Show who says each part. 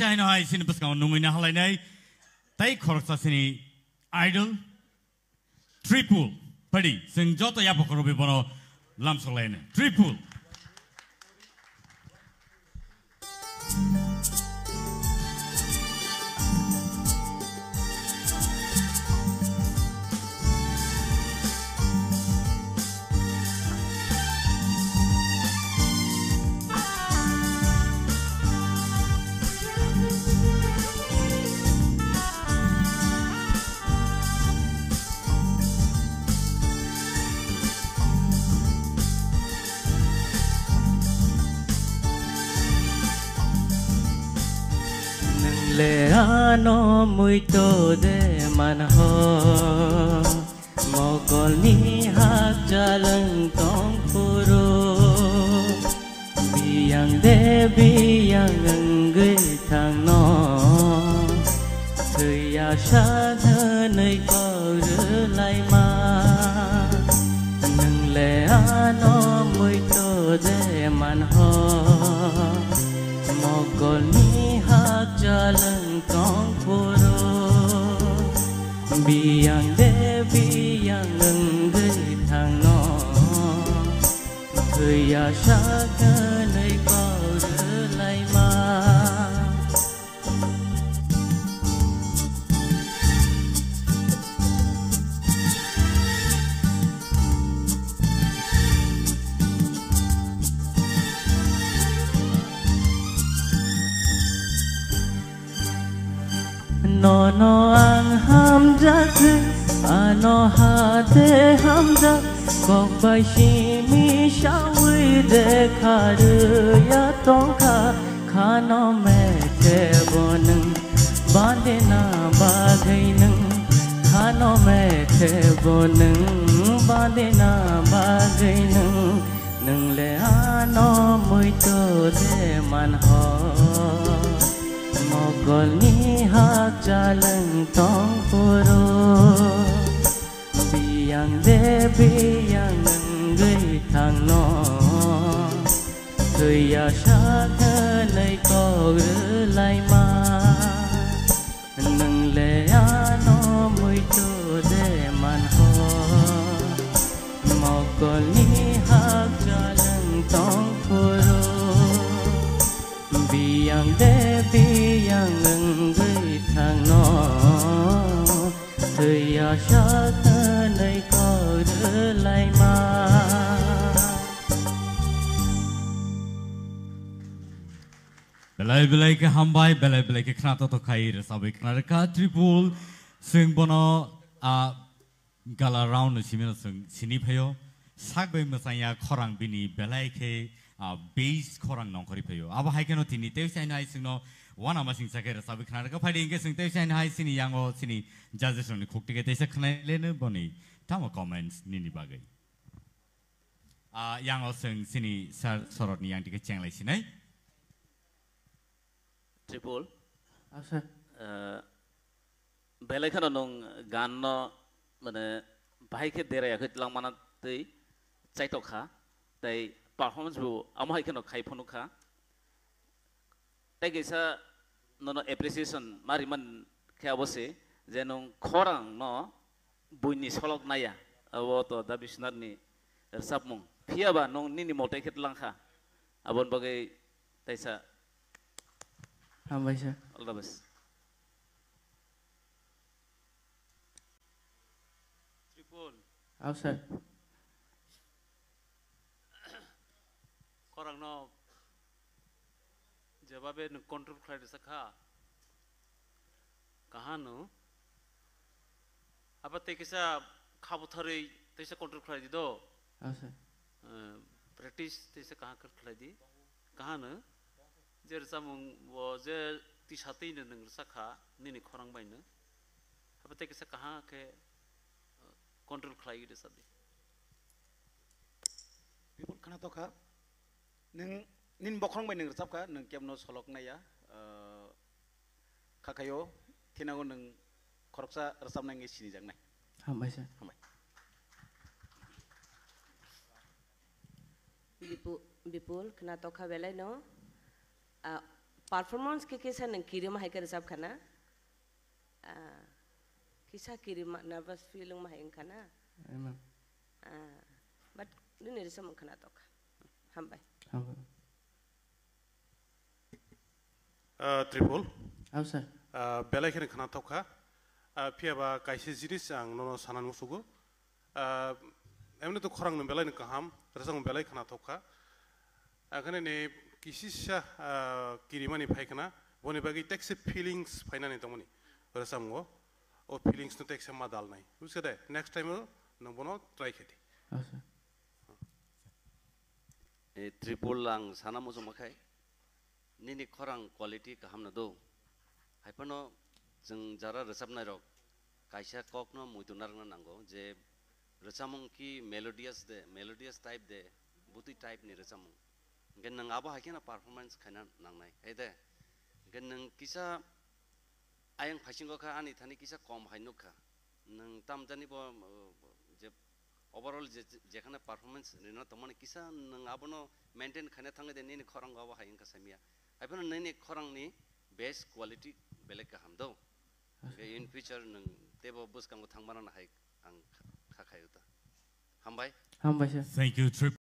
Speaker 1: sai no hai sin bus ka numina halai nai tai khorsa sini idol triple padi sing joto ya pokoro be bono lam solene triple
Speaker 2: le ano muito de manho mogol ni hak jalan tong puro biang de biang ngai thang no thya sa nơi có rửa lại mà nâng le ano muito de manho mogol ni hak jalan tong puro biang de biang ngai thang no thya sa nơi có rửa lại mà no no ang ham jak ano ha de ham jak kok bai shi mi shawi de khar ya tong kha no me te bonang bande na ba gai nang kha no me te bonang bande na ba gai nang nang le ano muito de man ho mogol ni hak jalan tong puro biang de biang ngai thang no thya sa nơi có rửa lại mà nâng le ano muito de man ho mogol ni hak jalan tong puro biang de biang ngai thang no thya sa nơi có rửa lại mà
Speaker 1: belai belai ke hambai belai belai ke khna to khai re sabai khna ka triple sing bono gala round simena sing sini phayo sak bai masaya khorang bini belai ke base khorang nong khori phayo aba hai keno tini te sai nai sing no wana ma sing sakera sabai khna ka phai inge sing te sai nai sini yango sini judges ni khokti ke te sa khna lene boni tama comments nini bagai yango sing sini sorot ni yang dik cheng lai sinai
Speaker 3: triple
Speaker 2: asa
Speaker 3: belai khana nong gan no mane bahai ke dere ya khitlang mana tei chai to kha tei performance bu amhai khano khai phonu kha tei gesa no appreciation mari man khe abose je nong khorang no buini solok naya abo to da bisnar ni sapmung phiaba nong nini motai khitlang kha abon bagai taisa
Speaker 2: hambai sa
Speaker 3: all the best triple
Speaker 2: asa
Speaker 4: korang no jawabe no control khai de sakha kahano apa te kisa khabu thare te se control khai di do
Speaker 2: asa
Speaker 4: practice te se kaha kar khai di kahano jer samung wo je ti sati ne nang sakha nini khorang bai ne apa te kisa kaha ke control khai de sadi
Speaker 5: people kana to kha neng nin bokrong bai neng sap kha neng kemno solok na ya khakayo thinago neng khoroksa rasam nang ngi sini jang nai
Speaker 2: hambai sa
Speaker 5: hambai
Speaker 6: Bipul kena toka belai no performance ke kisah neng kirim mahai ke resap kana kisah kirim nervous feeling mahai kana
Speaker 2: Emang.
Speaker 6: but ini resap mengkana tok hambai
Speaker 7: Tripol
Speaker 2: Apa sir?
Speaker 7: belai kene khana thokha phiaba kaise jinis ang nono sanan musugo emne to khorang no belai ne kaham rasang belai khana thokha akhane ne kisisa kirimani phaikana boni bagi texe feelings phainani tongoni rasamgo o feelings no texe ma dal nai usade next time no bono try kheti
Speaker 2: Apa sir?
Speaker 3: Tripol lang sana mo sumakay nini korang quality kaham na do haipano jeng jara resap na rok kaisa kok no muitunar na nango je resamung ki melodious type de buti type ni resamung gen nang abo hakina performance khana nangnai ede gen nang kisa ayang phasingko kha ani thani kisa kom hainukha nang tam jani bo je overall যেখানে পারফরম্যান্স নিনা তমনে কিসা নং আবনো মেইনটেইন খানে থাঙ্গে দে নিনি খরং গাবা হাইন কাসামিয়া আইফানো নিনি খরং नि बेस्ट क्वालिटी बेलेग का हमदो इन फ्यूचर नों तेबो बुसकांगो थांबाना हाय आं खाखायो ता हामबाय
Speaker 2: sir.
Speaker 1: Thank you, Trip.